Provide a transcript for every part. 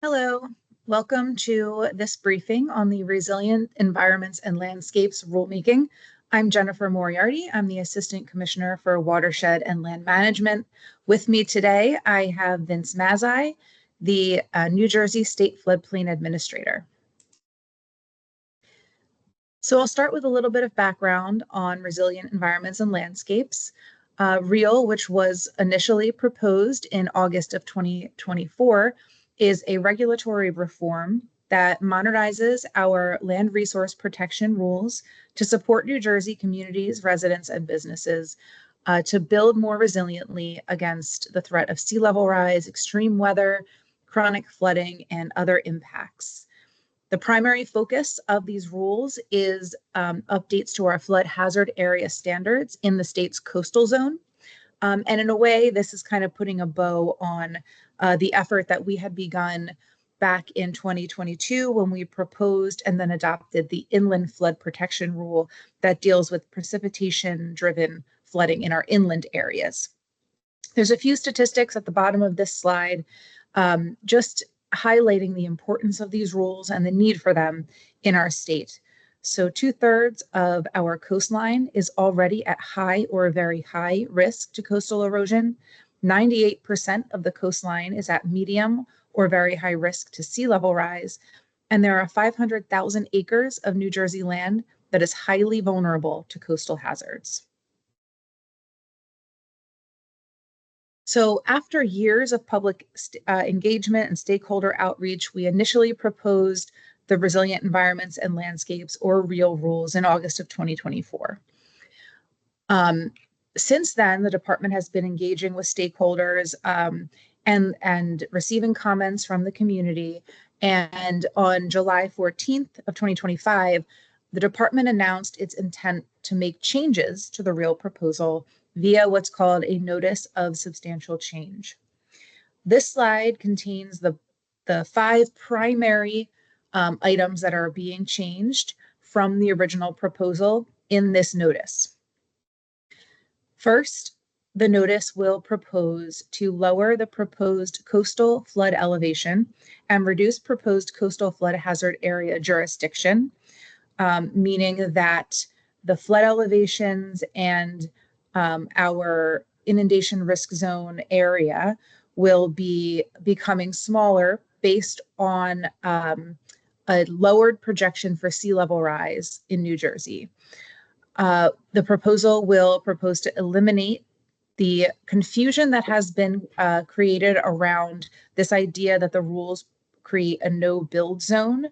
Hello, welcome to this briefing on the Resilient Environments and Landscapes rulemaking. I'm Jennifer Moriarty. I'm the Assistant Commissioner for Watershed and Land Management. With me today, I have Vince Mazzei, the New Jersey State Floodplain Administrator. So I'll start with a little bit of background on Resilient Environments and Landscapes. REAL, which was initially proposed in August of 2024, is a regulatory reform that modernizes our land resource protection rules to support New Jersey communities, residents, and businesses to build more resiliently against the threat of sea level rise, extreme weather, chronic flooding, and other impacts. The primary focus of these rules is updates to our flood hazard area standards in the state's coastal zone. And in a way, this is kind of putting a bow on the effort that we had begun back in 2022 when we proposed and then adopted the inland flood protection rule that deals with precipitation-driven flooding in our inland areas. There's a few statistics at the bottom of this slide, just highlighting the importance of these rules and the need for them in our state. So 2/3 of our coastline is already at high or very high risk to coastal erosion. 98% of the coastline is at medium or very high risk to sea level rise. And there are 500,000 acres of New Jersey land that is highly vulnerable to coastal hazards. So after years of public engagement and stakeholder outreach, we initially proposed the Resilient Environments and Landscapes, or REAL rules, in August of 2024. Since then, the department has been engaging with stakeholders and receiving comments from the community. And on July 14th of 2025, the department announced its intent to make changes to the REAL proposal via what's called a Notice of Substantial Change. This slide contains the 5 primary items that are being changed from the original proposal in this notice. First, the notice will propose to lower the proposed coastal flood elevation and reduce proposed coastal flood hazard area jurisdiction, meaning that the flood elevations and our inundation risk zone area will be becoming smaller based on a lowered projection for sea level rise in New Jersey. The proposal will propose to eliminate the confusion that has been created around this idea that the rules create a no-build zone.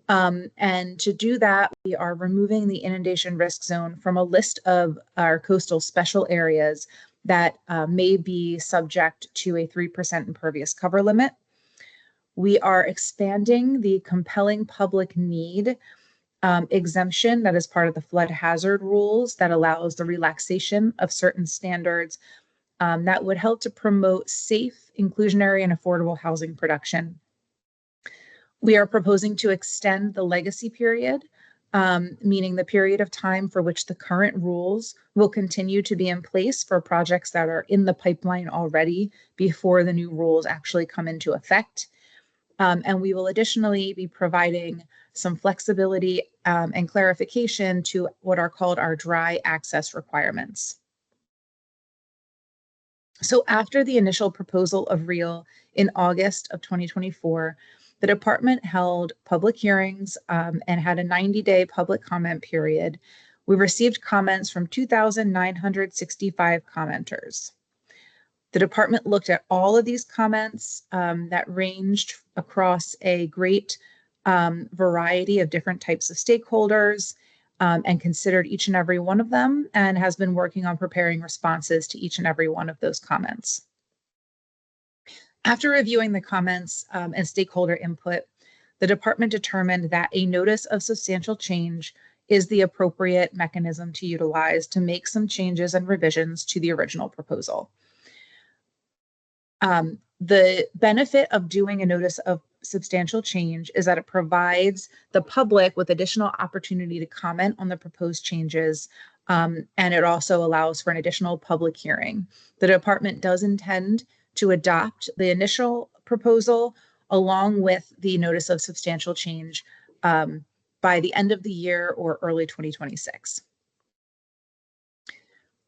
And to do that, we are removing the inundation risk zone from a list of our coastal special areas that may be subject to a 3% impervious cover limit. We are expanding the compelling public need exemption that is part of the flood hazard rules that allows the relaxation of certain standards that would help to promote safe, inclusionary, and affordable housing production. We are proposing to extend the legacy period, meaning the period of time for which the current rules will continue to be in place for projects that are in the pipeline already before the new rules actually come into effect. And we will additionally be providing some flexibility and clarification to what are called our dry access requirements. So after the initial proposal of REAL in August of 2024, the department held public hearings and had a 90-day public comment period. We received comments from 2,965 commenters. The department looked at all of these comments that ranged across a great variety of different types of stakeholders and considered each and every one of them and has been working on preparing responses to each and every one of those comments. After reviewing the comments and stakeholder input, the department determined that a notice of substantial change is the appropriate mechanism to utilize to make some changes and revisions to the original proposal. The benefit of doing a notice of substantial change is that it provides the public with additional opportunity to comment on the proposed changes, and it also allows for an additional public hearing. The department does intend to adopt the initial proposal along with the notice of substantial change by the end of the year or early 2026.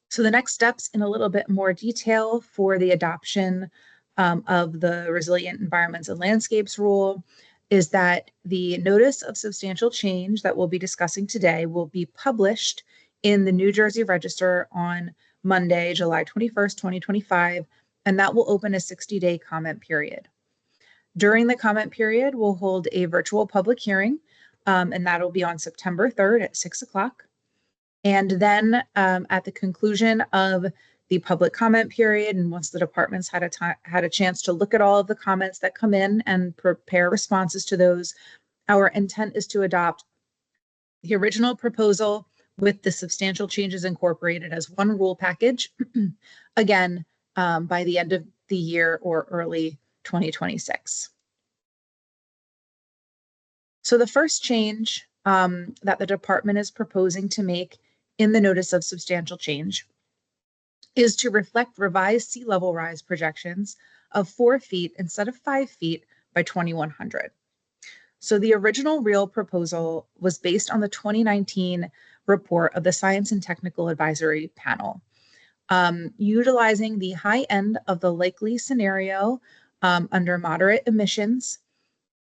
So the next steps in a little bit more detail for the adoption of the Resilient Environments and Landscapes rule is that the notice of substantial change that we'll be discussing today will be published in the New Jersey Register on Monday, July 21st, 2025, and that will open a 60-day comment period. During the comment period, we'll hold a virtual public hearing, and that'll be on September 3rd at 6 o'clock. And then at the conclusion of the public comment period, and once the departments had a chance to look at all of the comments that come in and prepare responses to those, our intent is to adopt the original proposal with the substantial changes incorporated as one rule package, again, by the end of the year or early 2026. So the first change that the department is proposing to make in the notice of substantial change is to reflect revised sea level rise projections of 4 feet instead of 5 feet by 2100. So the original real proposal was based on the 2019 report of the Science and Technical Advisory Panel, utilizing the high end of the likely scenario under moderate emissions.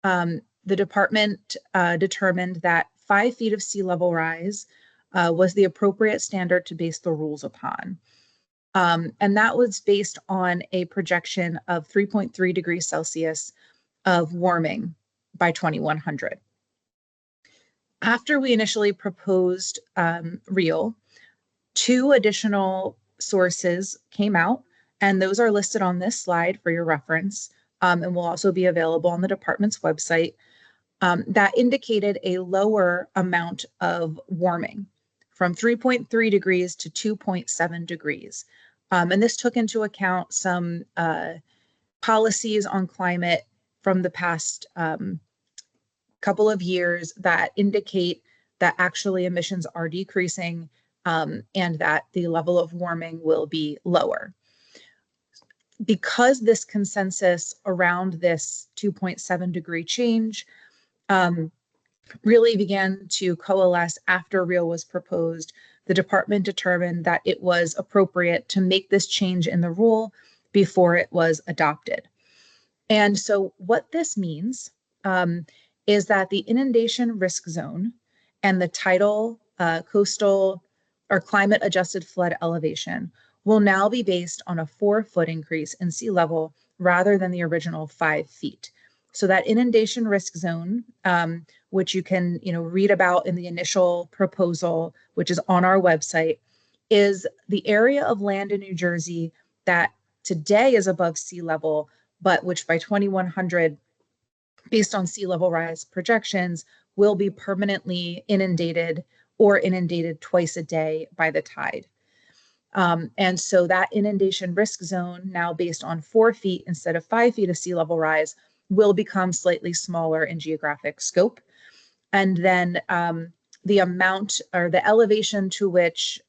The department determined that 5 feet of sea level rise was the appropriate standard to base the rules upon. And that was based on a projection of 3.3 degrees Celsius of warming by 2100. After we initially proposed REAL, 2 additional sources came out, and those are listed on this slide for your reference, and will also be available on the department's website, that indicated a lower amount of warming from 3.3 degrees to 2.7 degrees. And this took into account some policies on climate from the past couple of years that indicate that actually emissions are decreasing and that the level of warming will be lower. Because this consensus around this 2.7 degree change really began to coalesce after REAL was proposed, the department determined that it was appropriate to make this change in the rule before it was adopted. And so what this means is that the inundation risk zone and the tidal coastal or climate adjusted flood elevation will now be based on a 4-foot increase in sea level rather than the original 5 feet. So that inundation risk zone, which you can read about in the initial proposal, which is on our website, is the area of land in New Jersey that today is above sea level, but which by 2100, based on sea level rise projections, will be permanently inundated or inundated twice a day by the tide. And so that inundation risk zone, now based on 4 feet instead of 5 feet of sea level rise, will become slightly smaller in geographic scope. And then the amount or the elevation to which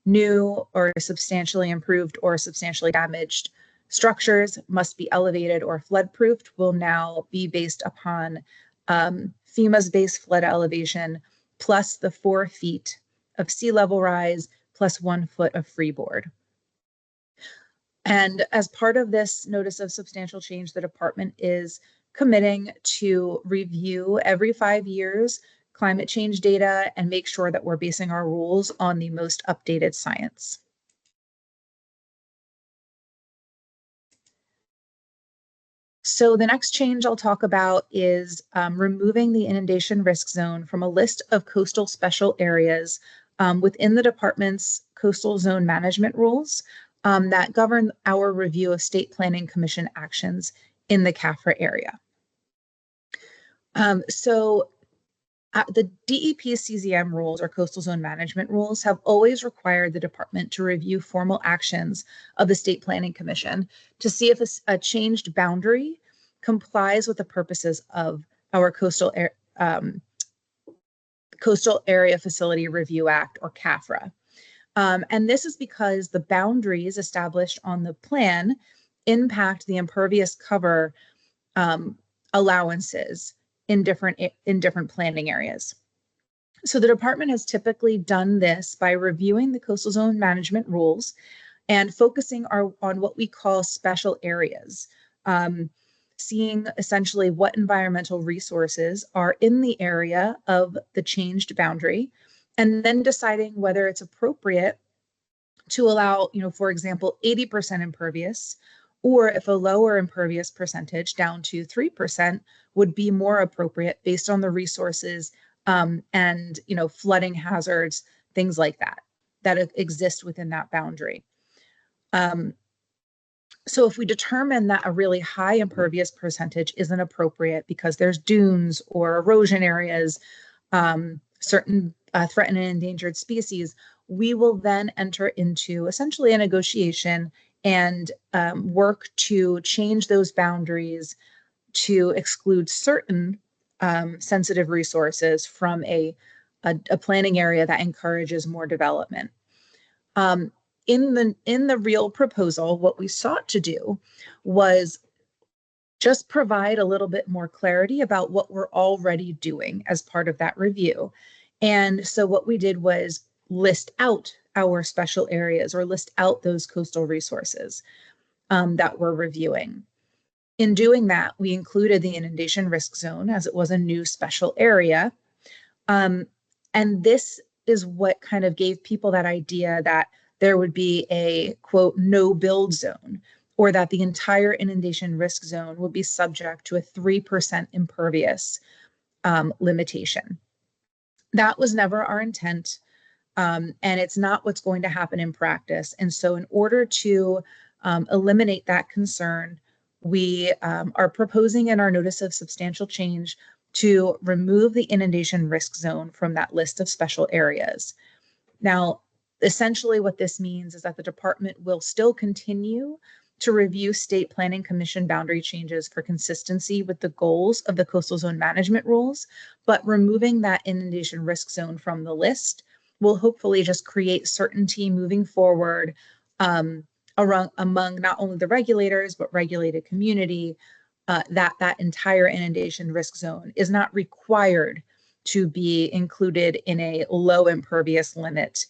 new or substantially improved or substantially damaged structures must be elevated or flood-proofed will now be based upon FEMA's base flood elevation plus the 4 feet of sea level rise plus 1 foot of freeboard. And as part of this notice of substantial change, the department is committing to review every 5 years climate change data and make sure that we're basing our rules on the most updated science. So the next change I'll talk about is removing the inundation risk zone from a list of coastal special areas within the department's coastal zone management rules that govern our review of State Planning Commission actions in the CAFRA area. The DEP CZM rules, or coastal zone management rules, have always required the department to review formal actions of the State Planning Commission to see if a changed boundary complies with the purposes of our Coastal Area Facility Review Act, or CAFRA. And this is because the boundaries established on the plan impact the impervious cover allowances in different planning areas. So the department has typically done this by reviewing the coastal zone management rules and focusing on what we call special areas, seeing essentially what environmental resources are in the area of the changed boundary, and then deciding whether it's appropriate to allow, for example, 80% impervious, or if a lower impervious percentage down to 3% would be more appropriate based on the resources and flooding hazards, things like that exist within that boundary. So if we determine that a really high impervious percentage isn't appropriate because there's dunes or erosion areas, certain threatened and endangered species, we will then enter into essentially a negotiation and work to change those boundaries to exclude certain sensitive resources from a planning area that encourages more development. In the real proposal, what we sought to do was just provide a little bit more clarity about what we're already doing as part of that review. And so what we did was list out our special areas or list out those coastal resources that we're reviewing. In doing that, we included the inundation risk zone as it was a new special area. And this is what kind of gave people that idea that there would be a, quote, no build zone, or that the entire inundation risk zone would be subject to a 3% impervious limitation. That was never our intent, and it's not what's going to happen in practice. And so in order to eliminate that concern, we are proposing in our notice of substantial change to remove the inundation risk zone from that list of special areas. Now, essentially what this means is that the department will still continue to review state planning commission boundary changes for consistency with the goals of the coastal zone management rules, but removing that inundation risk zone from the list will hopefully just create certainty moving forward among not only the regulators, but regulated community, that entire inundation risk zone is not required to be included in a low impervious limit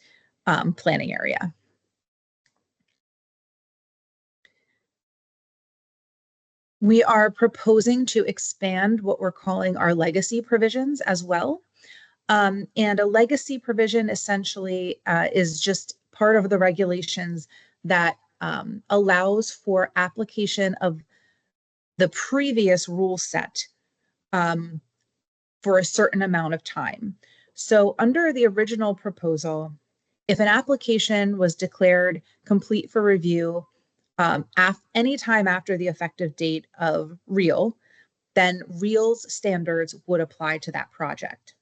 planning area. We are proposing to expand what we're calling our legacy provisions as well. And a legacy provision essentially is just part of the regulations that allows for application of the previous rule set for a certain amount of time. So under the original proposal, if an application was declared complete for review any time after the effective date of REAL, then REAL's standards would apply to that project.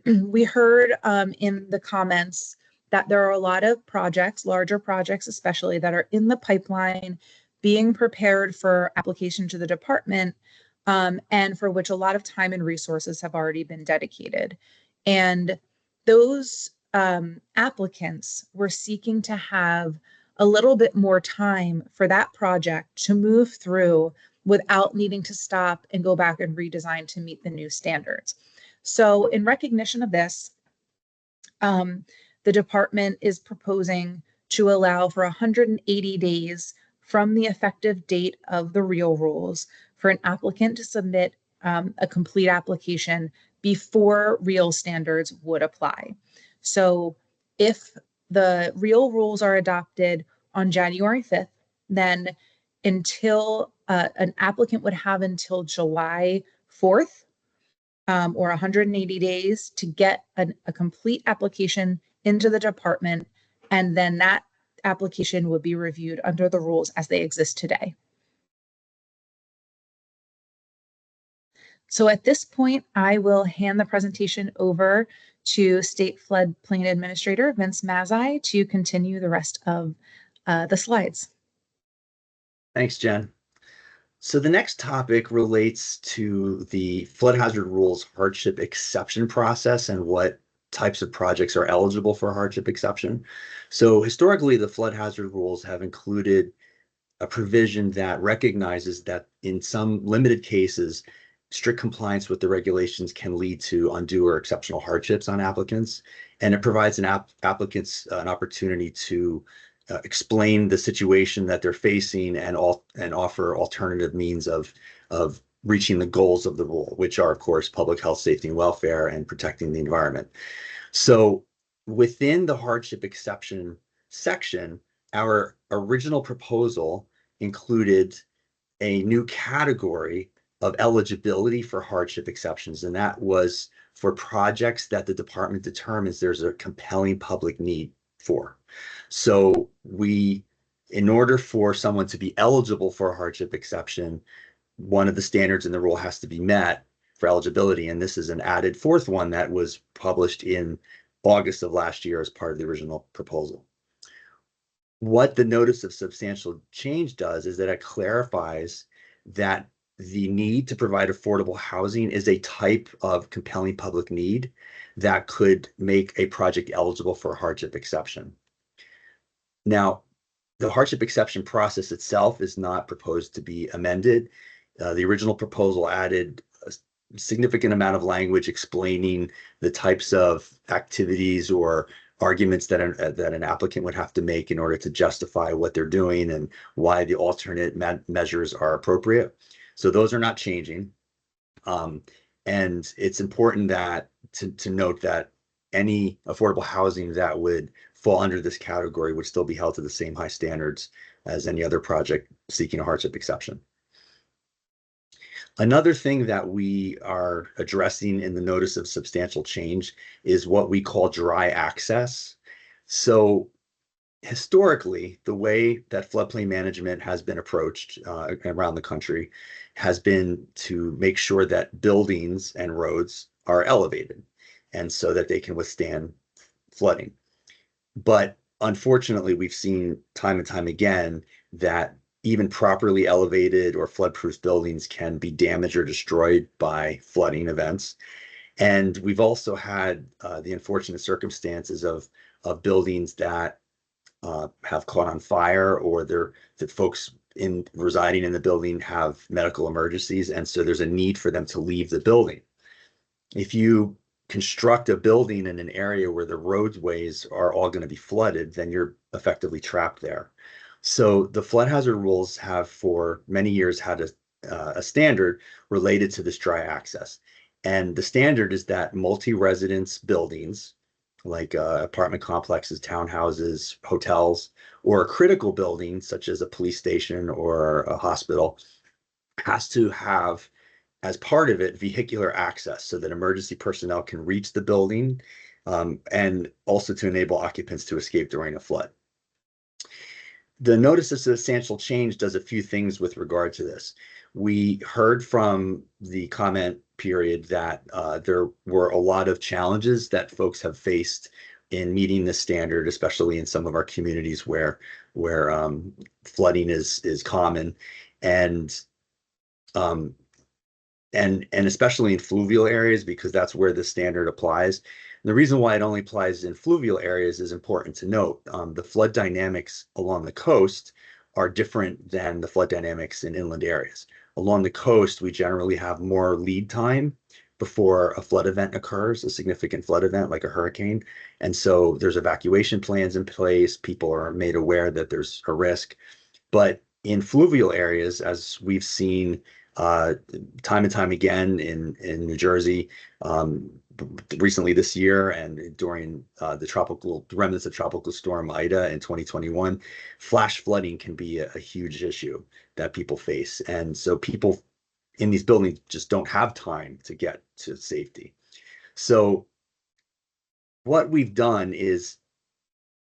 We heard in the comments that there are a lot of projects, larger projects especially, that are in the pipeline being prepared for application to the department, and for which a lot of time and resources have already been dedicated. And those applicants were seeking to have a little bit more time for that project to move through without needing to stop and go back and redesign to meet the new standards. So in recognition of this, the department is proposing to allow for 180 days from the effective date of the REAL rules for an applicant to submit a complete application before REAL standards would apply. So if the REAL rules are adopted on January 5th, then until an applicant would have until July 4th or 180 days to get a complete application into the department, and then that application would be reviewed under the rules as they exist today. So at this point, I will hand the presentation over to State Floodplain Administrator Vince Mazzei to continue the rest of the slides. Thanks, Jen. So the next topic relates to the flood hazard rules hardship exception process and what types of projects are eligible for hardship exception. So historically, the flood hazard rules have included a provision that recognizes that in some limited cases, strict compliance with the regulations can lead to undue or exceptional hardships on applicants. And it provides applicants an opportunity to explain the situation that they're facing and offer alternative means of reaching the goals of the rule, which are, of course, public health, safety, and welfare, and protecting the environment. So within the hardship exception section, our original proposal included a new category of eligibility for hardship exceptions, and that was for projects that the department determines there's a compelling public need for. So in order for someone to be eligible for a hardship exception, one of the standards in the rule has to be met for eligibility, and this is an added fourth one that was published in August of last year as part of the original proposal. What the notice of substantial change does is that it clarifies that the need to provide affordable housing is a type of compelling public need that could make a project eligible for a hardship exception. Now, the hardship exception process itself is not proposed to be amended. The original proposal added a significant amount of language explaining the types of activities or arguments that an applicant would have to make in order to justify what they're doing and why the alternate measures are appropriate. So those are not changing. And it's important to note that any affordable housing that would fall under this category would still be held to the same high standards as any other project seeking a hardship exception. Another thing that we are addressing in the notice of substantial change is what we call dry access. So historically, the way that floodplain management has been approached around the country has been to make sure that buildings and roads are elevated and so that they can withstand flooding. But unfortunately, we've seen time and time again that even properly elevated or flood-proof buildings can be damaged or destroyed by flooding events. And we've also had the unfortunate circumstances of buildings that have caught on fire, or that folks residing in the building have medical emergencies, and so there's a need for them to leave the building. If you construct a building in an area where the roadways are all going to be flooded, then you're effectively trapped there. So the flood hazard rules have for many years had a standard related to this dry access. And the standard is that multi-residence buildings, like apartment complexes, townhouses, hotels, or a critical building such as a police station or a hospital, has to have, as part of it, vehicular access so that emergency personnel can reach the building, and also to enable occupants to escape during a flood. The notice of substantial change does a few things with regard to this. We heard from the comment period that there were a lot of challenges that folks have faced in meeting this standard, especially in some of our communities where flooding is common, and especially in fluvial areas, because that's where the standard applies. And the reason why it only applies in fluvial areas is important to note. The flood dynamics along the coast are different than the flood dynamics in inland areas. Along the coast, we generally have more lead time before a flood event occurs, a significant flood event like a hurricane. And so there's evacuation plans in place. People are made aware that there's a risk. But in fluvial areas, as we've seen time and time again in New Jersey, recently this year, and during the remnants of Tropical Storm Ida in 2021, flash flooding can be a huge issue that people face. And so people in these buildings just don't have time to get to safety. So what we've done is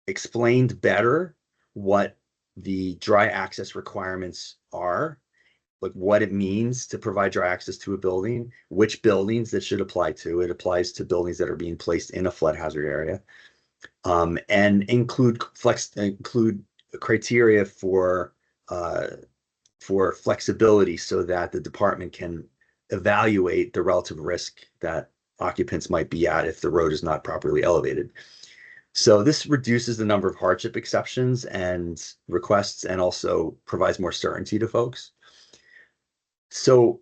explained better what the dry access requirements are, like what it means to provide dry access to a building, which buildings that should apply to. It applies to buildings that are being placed in a flood hazard area, and include criteria for flexibility so that the department can evaluate the relative risk that occupants might be at if the road is not properly elevated. So this reduces the number of hardship exceptions and requests and also provides more certainty to folks. So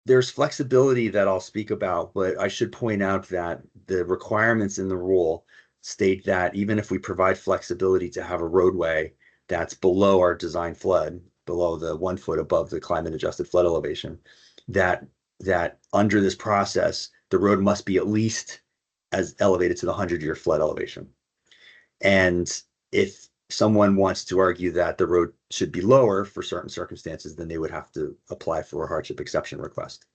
there's flexibility that I'll speak about, but I should point out that the requirements in the rule state that even if we provide flexibility to have a roadway that's below our design flood, below the 1 foot above the climate adjusted flood elevation, that under this process, the road must be at least as elevated to the 100-year flood elevation. And if someone wants to argue that the road should be lower for certain circumstances, then they would have to apply for a hardship exception request.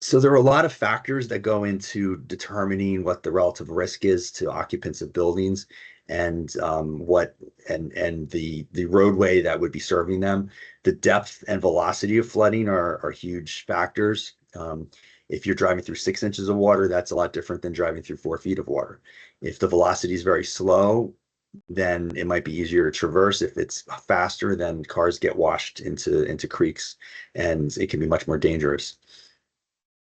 So there are a lot of factors that go into determining what the relative risk is to occupants of buildings and the roadway that would be serving them. The depth and velocity of flooding are huge factors. If you're driving through 6 inches of water, that's a lot different than driving through 4 feet of water. If the velocity is very slow, then it might be easier to traverse. If it's faster, then cars get washed into creeks, and it can be much more dangerous.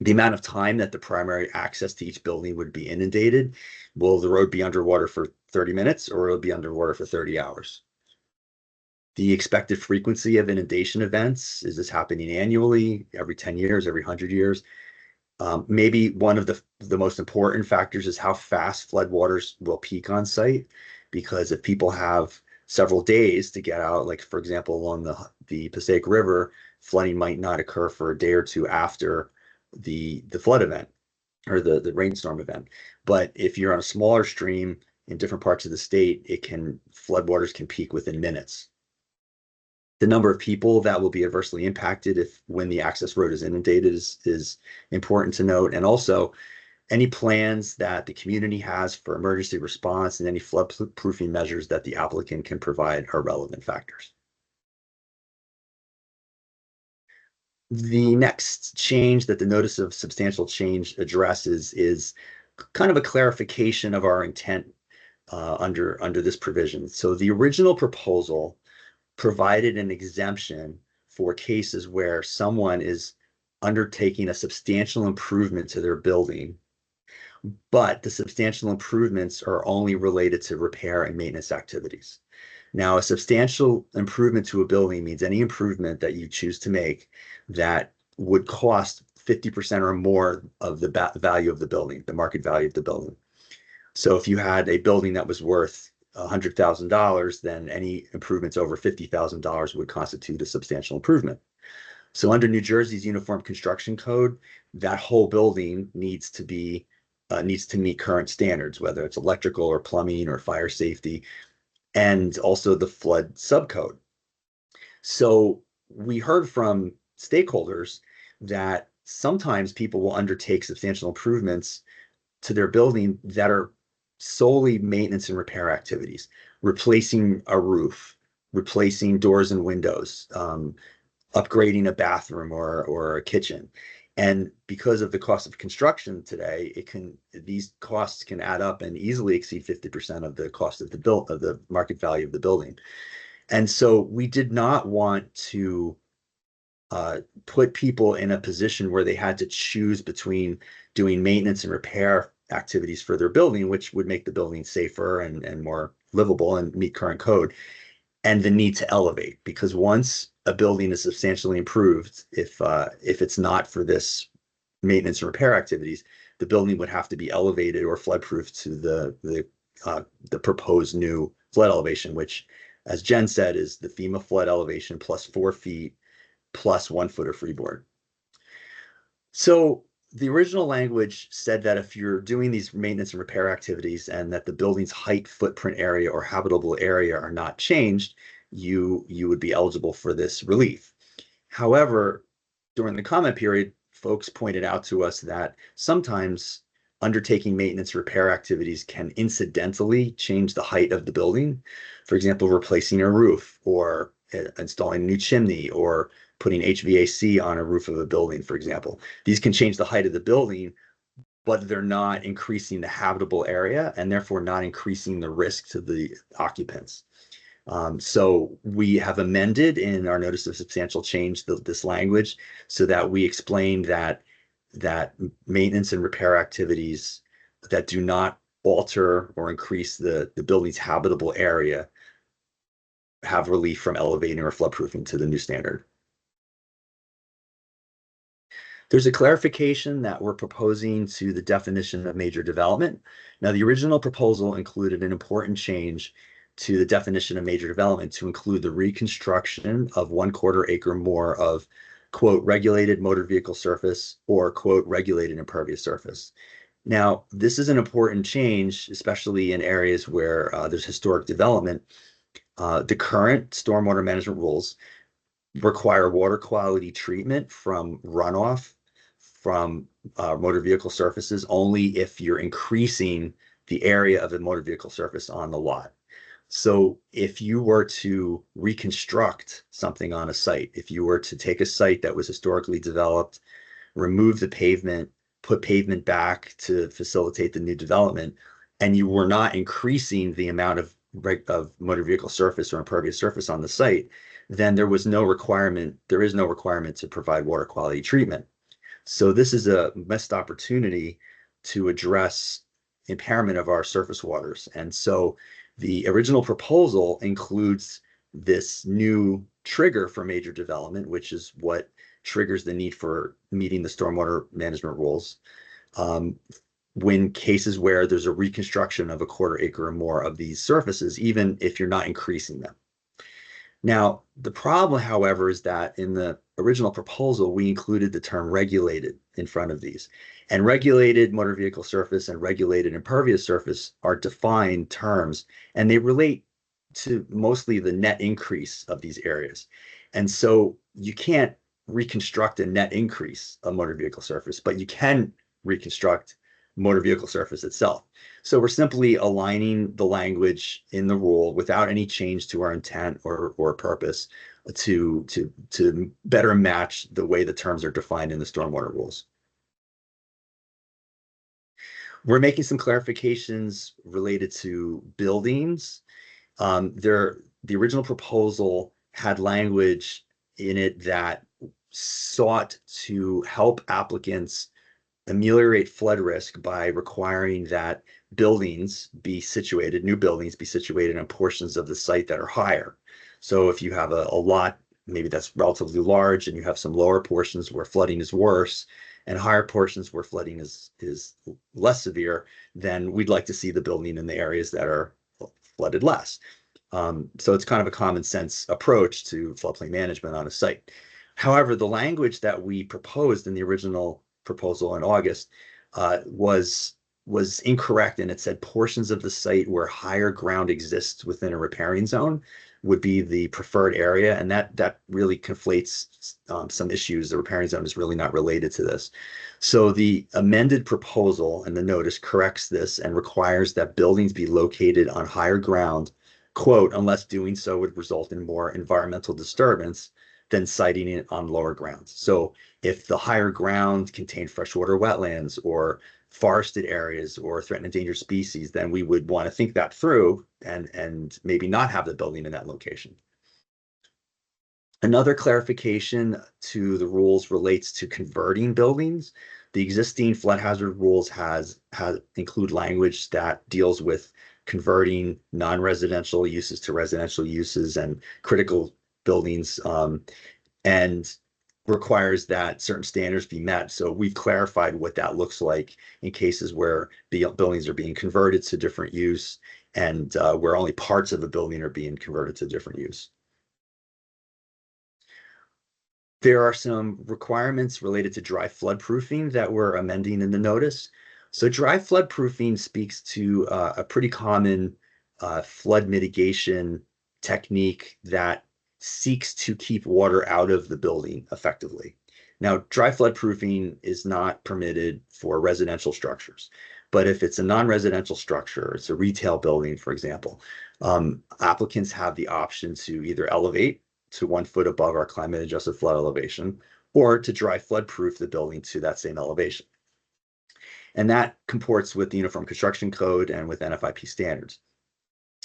The amount of time that the primary access to each building would be inundated, will the road be underwater for 30 minutes or will it be underwater for 30 hours? The expected frequency of inundation events, is this happening annually, every 10 years, every 100 years? Maybe one of the most important factors is how fast floodwaters will peak on site, because if people have several days to get out, like for example, along the Passaic River, flooding might not occur for a day or two after the flood event or the rainstorm event. But if you're on a smaller stream in different parts of the state, floodwaters can peak within minutes. The number of people that will be adversely impacted when the access road is inundated is important to note. And also any plans that the community has for emergency response and any floodproofing measures that the applicant can provide are relevant factors. The next change that the notice of substantial change addresses is kind of a clarification of our intent under this provision. So the original proposal provided an exemption for cases where someone is undertaking a substantial improvement to their building, but the substantial improvements are only related to repair and maintenance activities. Now, a substantial improvement to a building means any improvement that you choose to make that would cost 50% or more of the value of the building, the market value of the building. So if you had a building that was worth $100,000, then any improvements over $50,000 would constitute a substantial improvement. So under New Jersey's Uniform Construction Code, that whole building needs to meet current standards, whether it's electrical or plumbing or fire safety, and also the flood subcode. So we heard from stakeholders that sometimes people will undertake substantial improvements to their building that are solely maintenance and repair activities, replacing a roof, replacing doors and windows, upgrading a bathroom or a kitchen. And because of the cost of construction today, these costs can add up and easily exceed 50% of the cost of the market value of the building. And so we did not want to put people in a position where they had to choose between doing maintenance and repair activities for their building, which would make the building safer and more livable and meet current code, and the need to elevate. Because once a building is substantially improved, if it's not for this maintenance and repair activities, the building would have to be elevated or floodproof to the proposed new flood elevation, which, as Jen said, is the FEMA flood elevation plus 4 feet plus 1 foot of freeboard. So the original language said that if you're doing these maintenance and repair activities and that the building's height, footprint area, or habitable area are not changed, you would be eligible for this relief. However, during the comment period, folks pointed out to us that sometimes undertaking maintenance repair activities can incidentally change the height of the building. For example, replacing a roof or installing a new chimney or putting HVAC on a roof of a building, for example. These can change the height of the building, but they're not increasing the habitable area and therefore not increasing the risk to the occupants. So we have amended in our notice of substantial change this language so that we explain that maintenance and repair activities that do not alter or increase the building's habitable area have relief from elevating or floodproofing to the new standard. There's a clarification that we're proposing to the definition of major development. Now, the original proposal included an important change to the definition of major development to include the reconstruction of 1/4 acre more of, quote, regulated motor vehicle surface or, quote, regulated impervious surface. Now, this is an important change, especially in areas where there's historic development. The current stormwater management rules require water quality treatment from runoff from motor vehicle surfaces only if you're increasing the area of a motor vehicle surface on the lot. So if you were to reconstruct something on a site, if you were to take a site that was historically developed, remove the pavement, put pavement back to facilitate the new development, and you were not increasing the amount of motor vehicle surface or impervious surface on the site, then there is no requirement to provide water quality treatment. So this is a missed opportunity to address impairment of our surface waters. And so the original proposal includes this new trigger for major development, which is what triggers the need for meeting the stormwater management rules. When cases where there's a reconstruction of 1/4 acre or more of these surfaces, even if you're not increasing them. Now, the problem, however, is that in the original proposal, we included the term regulated in front of these. And regulated motor vehicle surface and regulated impervious surface are defined terms, and they relate to mostly the net increase of these areas. And so you can't reconstruct a net increase of motor vehicle surface, but you can reconstruct motor vehicle surface itself. So we're simply aligning the language in the rule without any change to our intent or purpose to better match the way the terms are defined in the stormwater rules. We're making some clarifications related to buildings. The original proposal had language in it that sought to help applicants ameliorate flood risk by requiring that new buildings be situated in portions of the site that are higher. So if you have a lot, maybe that's relatively large, and you have some lower portions where flooding is worse and higher portions where flooding is less severe, then we'd like to see the building in the areas that are flooded less. So it's kind of a common sense approach to floodplain management on a site. However, the language that we proposed in the original proposal in August was incorrect, and it said portions of the site where higher ground exists within a riparian zone would be the preferred area, and that really conflates some issues. The riparian zone is really not related to this. So the amended proposal and the notice corrects this and requires that buildings be located on higher ground, quote, unless doing so would result in more environmental disturbance than siting it on lower grounds. So if the higher ground contained freshwater wetlands or forested areas or threatened endangered species, then we would want to think that through and maybe not have the building in that location. Another clarification to the rules relates to converting buildings. The existing flood hazard rules include language that deals with converting non-residential uses to residential uses and critical buildings, and requires that certain standards be met. So we've clarified what that looks like in cases where buildings are being converted to different use and where only parts of the building are being converted to different use. There are some requirements related to dry flood proofing that we're amending in the notice. So dry flood proofing speaks to a pretty common flood mitigation technique that seeks to keep water out of the building effectively. Now, dry flood proofing is not permitted for residential structures, but if it's a non-residential structure, it's a retail building, for example, applicants have the option to either elevate to 1 foot above our climate adjusted flood elevation or to dry flood proof the building to that same elevation. And that comports with the Uniform Construction Code and with NFIP standards.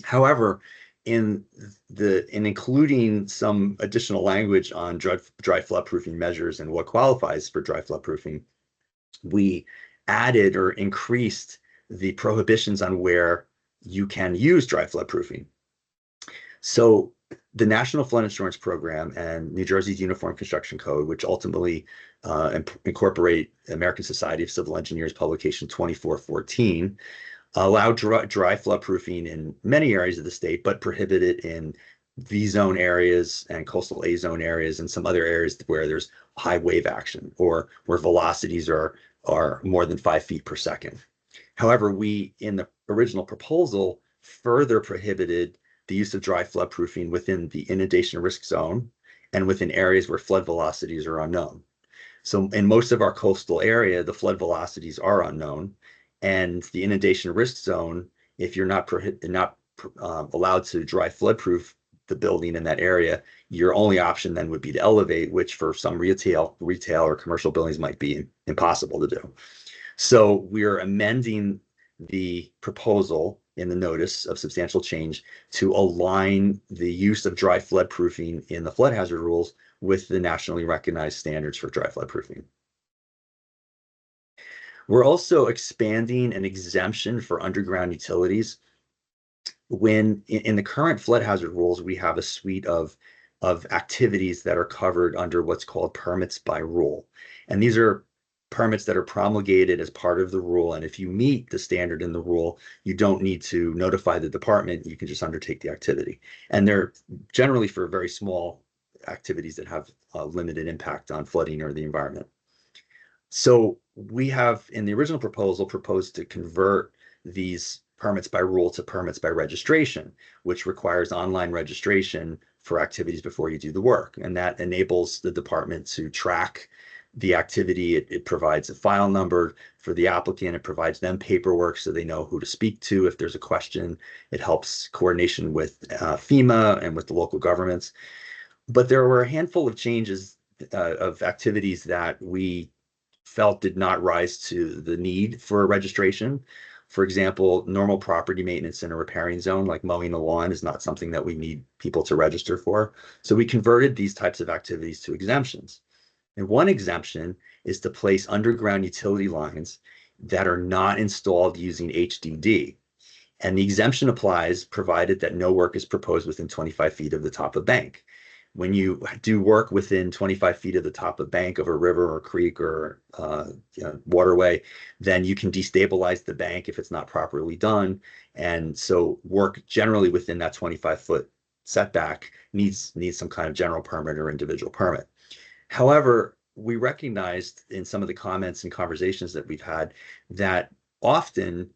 However, in including some additional language on dry flood proofing measures and what qualifies for dry flood proofing, we added or increased the prohibitions on where you can use dry flood proofing. So the National Flood Insurance Program and New Jersey's Uniform Construction Code, which ultimately incorporate American Society of Civil Engineers publication 2414, allow dry flood proofing in many areas of the state, but prohibit it in V zone areas and coastal A zone areas and some other areas where there's high wave action or where velocities are more than 5 feet per second. However, we in the original proposal further prohibited the use of dry flood proofing within the inundation risk zone and within areas where flood velocities are unknown. So in most of our coastal area, the flood velocities are unknown, and the inundation risk zone, if you're not allowed to dry flood proof the building in that area, your only option then would be to elevate, which for some retail or commercial buildings might be impossible to do. So we're amending the proposal in the notice of substantial change to align the use of dry flood proofing in the flood hazard rules with the nationally recognized standards for dry flood proofing. We're also expanding an exemption for underground utilities. When in the current flood hazard rules, we have a suite of activities that are covered under what's called permits by rule. And these are permits that are promulgated as part of the rule. And if you meet the standard in the rule, you don't need to notify the department. You can just undertake the activity. And they're generally for very small activities that have a limited impact on flooding or the environment. So we have, in the original proposal, proposed to convert these permits by rule to permits by registration, which requires online registration for activities before you do the work. And that enables the department to track the activity. It provides a file number for the applicant. It provides them paperwork so they know who to speak to if there's a question. It helps coordination with FEMA and with the local governments. But there were a handful of changes of activities that we felt did not rise to the need for a registration. For example, normal property maintenance in a repairing zone, like mowing the lawn, is not something that we need people to register for. So we converted these types of activities to exemptions. And one exemption is to place underground utility lines that are not installed using HDD. And the exemption applies provided that no work is proposed within 25 feet of the top of bank. When you do work within 25 feet of the top of bank of a river or creek or waterway, then you can destabilize the bank if it's not properly done. And so work generally within that 25-foot setback needs some kind of general permit or individual permit. However, we recognized in some of the comments and conversations that we've had that often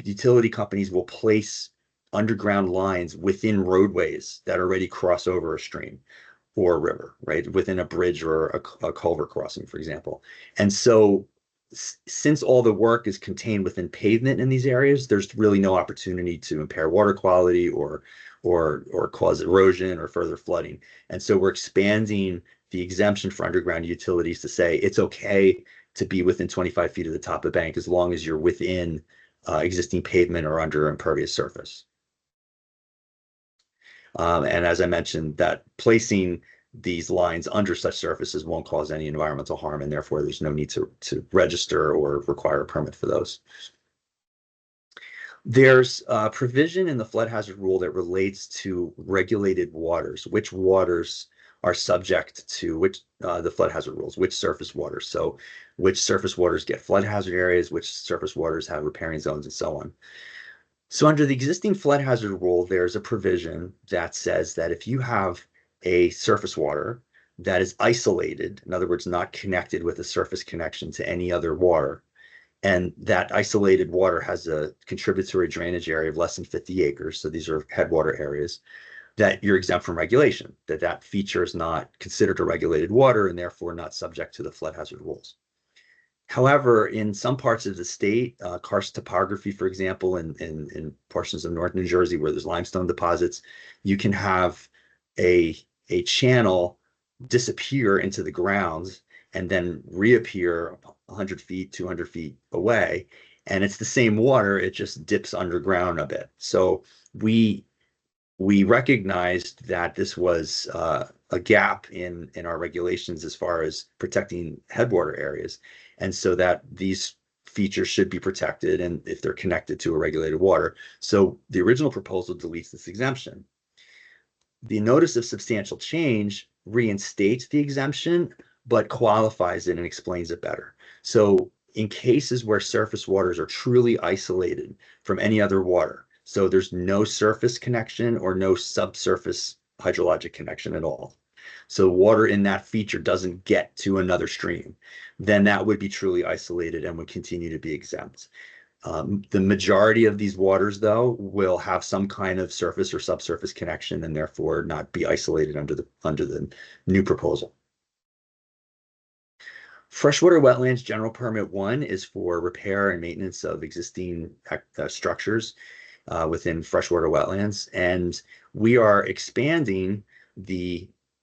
utility companies will place underground lines within roadways that already cross over a stream or a river, right? Within a bridge or a culvert crossing, for example. And so since all the work is contained within pavement in these areas, there's really no opportunity to impair water quality or cause erosion or further flooding. And so we're expanding the exemption for underground utilities to say it's okay to be within 25 feet of the top of bank as long as you're within existing pavement or under impervious surface. And as I mentioned, that placing these lines under such surfaces won't cause any environmental harm, and therefore there's no need to register or require a permit for those. There's a provision in the flood hazard rule that relates to regulated waters, which waters are subject to which the flood hazard rules, which surface waters. So which surface waters get flood hazard areas, which surface waters have repairing zones, and so on. So under the existing flood hazard rule, there's a provision that says that if you have a surface water that is isolated, in other words, not connected with a surface connection to any other water, and that isolated water has a contributory drainage area of less than 50 acres, so these are headwater areas, that you're exempt from regulation, that feature is not considered a regulated water and therefore not subject to the flood hazard rules. However, in some parts of the state, karst topography, for example, in portions of North New Jersey where there's limestone deposits, you can have a channel disappear into the ground and then reappear 100 feet, 200 feet away. And it's the same water, it just dips underground a bit. So we recognized that this was a gap in our regulations as far as protecting headwater areas. And so that these features should be protected and if they're connected to a regulated water. So the original proposal deletes this exemption. The notice of substantial change reinstates the exemption, but qualifies it and explains it better. So in cases where surface waters are truly isolated from any other water, so there's no surface connection or no subsurface hydrologic connection at all, so water in that feature doesn't get to another stream, then that would be truly isolated and would continue to be exempt. The majority of these waters, though, will have some kind of surface or subsurface connection and therefore not be isolated under the new proposal. Freshwater Wetlands General Permit 1 is for repair and maintenance of existing structures within freshwater wetlands, and we are expanding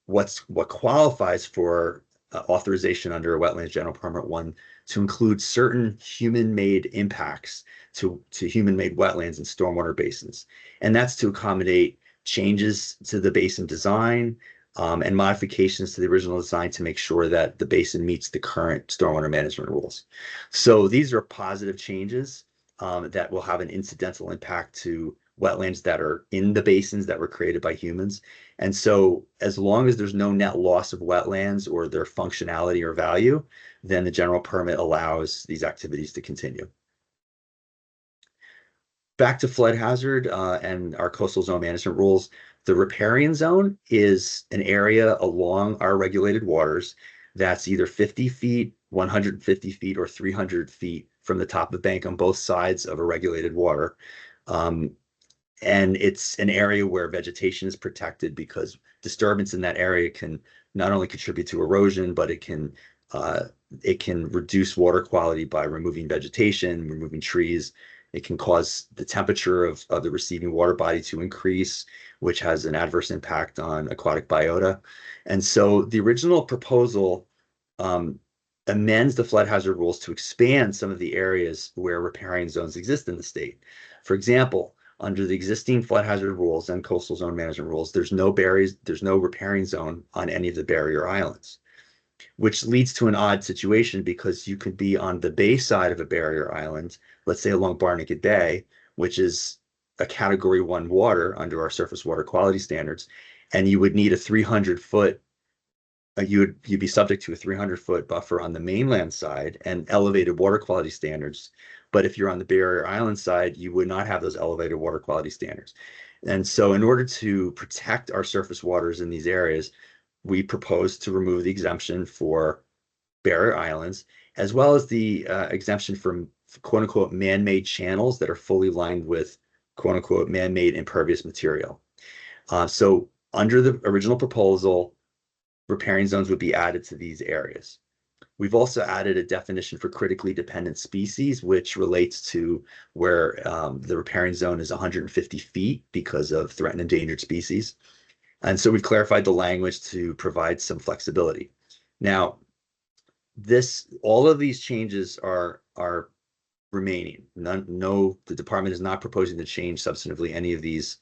what qualifies for authorization under a Wetlands General Permit 1 to include certain human-made impacts to human-made wetlands and stormwater basins. And that's to accommodate changes to the basin design and modifications to the original design to make sure that the basin meets the current stormwater management rules. So these are positive changes that will have an incidental impact to wetlands that are in the basins that were created by humans. And so as long as there's no net loss of wetlands or their functionality or value, then the general permit allows these activities to continue. Back to flood hazard and our coastal zone management rules. The riparian zone is an area along our regulated waters that's either 50 feet, 150 feet, or 300 feet from the top of the bank on both sides of a regulated water. And it's an area where vegetation is protected because disturbance in that area can not only contribute to erosion, but it can reduce water quality by removing vegetation, removing trees. It can cause the temperature of the receiving water body to increase, which has an adverse impact on aquatic biota. And so the original proposal amends the flood hazard rules to expand some of the areas where riparian zones exist in the state. For example, under the existing flood hazard rules and coastal zone management rules, there's no riparian zone on any of the barrier islands, which leads to an odd situation because you could be on the bay side of a barrier island, let's say along Barnegat Bay, which is a category 1 water under our surface water quality standards, and you would need a 300-foot you'd be subject to a 300-foot buffer on the mainland side and elevated water quality standards. But if you're on the barrier island side, you would not have those elevated water quality standards. And so in order to protect our surface waters in these areas, we propose to remove the exemption for barrier islands, as well as the exemption from quote unquote man-made channels that are fully lined with quote unquote man-made impervious material. So under the original proposal, riparian zones would be added to these areas. We've also added a definition for critically dependent species, which relates to where the riparian zone is 150 feet because of threatened endangered species. And so we've clarified the language to provide some flexibility. Now, all of these changes are remaining. The department is not proposing to change substantively any of these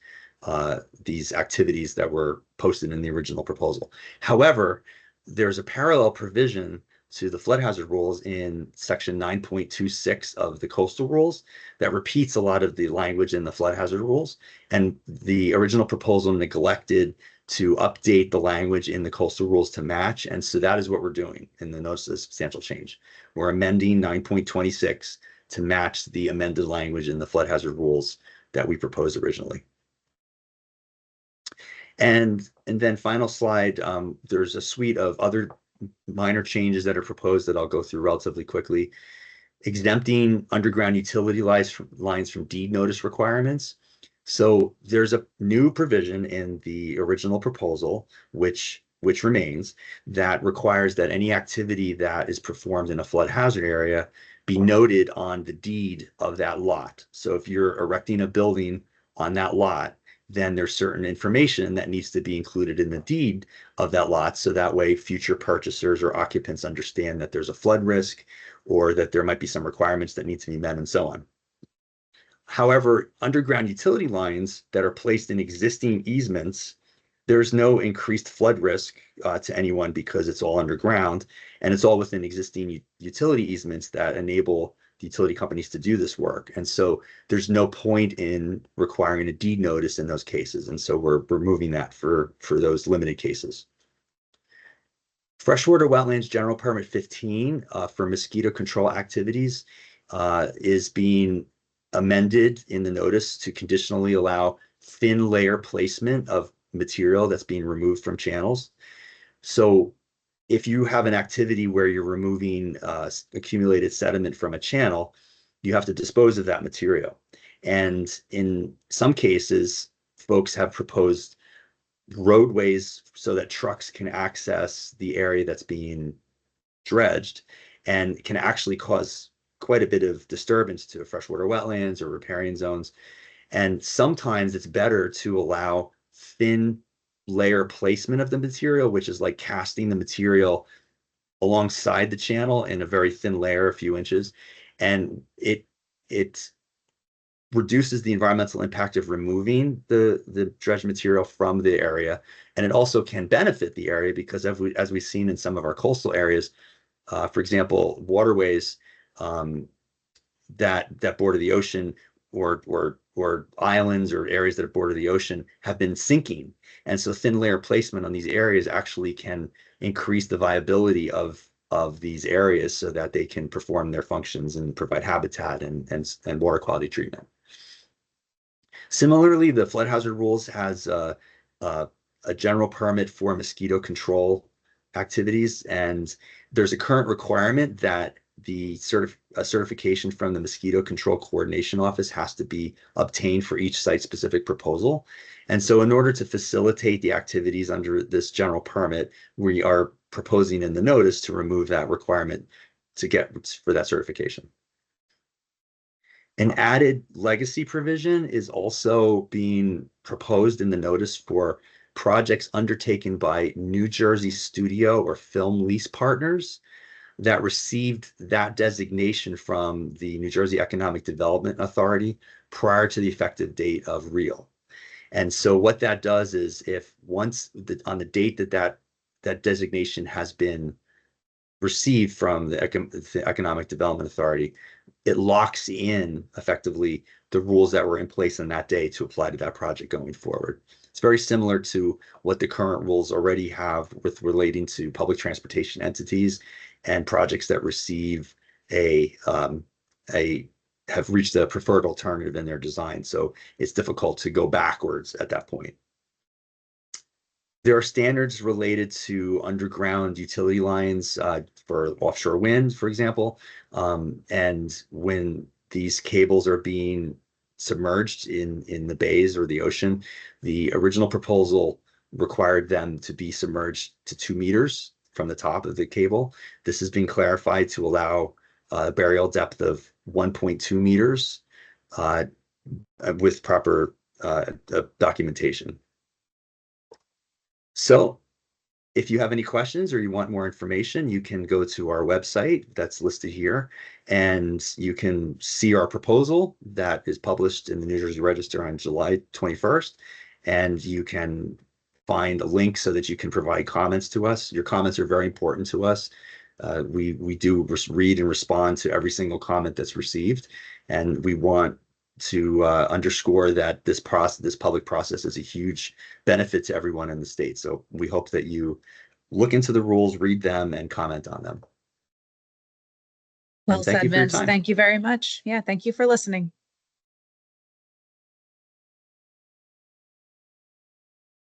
activities that were posted in the original proposal. However, there's a parallel provision to the flood hazard rules in section 9.26 of the coastal rules that repeats a lot of the language in the flood hazard rules. And the original proposal neglected to update the language in the coastal rules to match. And so that is what we're doing in the notice of substantial change. We're amending 9.26 to match the amended language in the flood hazard rules that we proposed originally. And then final slide, there's a suite of other minor changes that are proposed that I'll go through relatively quickly. Exempting underground utility lines from deed notice requirements. So there's a new provision in the original proposal, which remains, that requires that any activity that is performed in a flood hazard area be noted on the deed of that lot. So if you're erecting a building on that lot, then there's certain information that needs to be included in the deed of that lot. So that way future purchasers or occupants understand that there's a flood risk or that there might be some requirements that need to be met and so on. However, underground utility lines that are placed in existing easements, there's no increased flood risk to anyone because it's all underground and it's all within existing utility easements that enable utility companies to do this work. And so there's no point in requiring a deed notice in those cases. And so we're removing that for those limited cases. Freshwater Wetlands General Permit 15 for mosquito control activities is being amended in the notice to conditionally allow thin layer placement of material that's being removed from channels. So if you have an activity where you're removing accumulated sediment from a channel, you have to dispose of that material. And in some cases, folks have proposed roadways so that trucks can access the area that's being dredged, and can actually cause quite a bit of disturbance to freshwater wetlands or riparian zones. And sometimes it's better to allow thin layer placement of the material, which is like casting the material alongside the channel in a very thin layer, a few inches. And it reduces the environmental impact of removing the dredged material from the area. And it also can benefit the area because as we've seen in some of our coastal areas, for example, waterways that border the ocean, or islands or areas that border the ocean, have been sinking. And so thin layer placement on these areas actually can increase the viability of these areas so that they can perform their functions and provide habitat and water quality treatment. Similarly, the flood hazard rules has a general permit for mosquito control activities, and there's a current requirement that the certification from the Mosquito Control Coordination Office has to be obtained for each site-specific proposal. And so in order to facilitate the activities under this general permit, we are proposing in the notice to remove that requirement to get for that certification. An added legacy provision is also being proposed in the notice for projects undertaken by New Jersey studio or film lease partners that received that designation from the New Jersey Economic Development Authority prior to the effective date of REAL. And so what that does is, if once on the date that designation has been received from the Economic Development Authority, it locks in effectively the rules that were in place on that day to apply to that project going forward. It's very similar to what the current rules already have with relating to public transportation entities and projects that receive have reached a preferred alternative in their design. So it's difficult to go backwards at that point. There are standards related to underground utility lines for offshore wind, for example. And when these cables are being submerged in the bays or the ocean, the original proposal required them to be submerged to 2 meters from the top of the cable. This has been clarified to allow a burial depth of 1.2 meters with proper documentation. So if you have any questions or you want more information, you can go to our website that's listed here, and you can see our proposal that is published in the New Jersey Register on July 21st. And you can find a link so that you can provide comments to us. Your comments are very important to us. We do read and respond to every single comment that's received, and we want to underscore that this public process is a huge benefit to everyone in the state. So we hope that you look into the rules, read them, and comment on them. Well said, Vince. Thank you very much. Yeah, thank you for listening.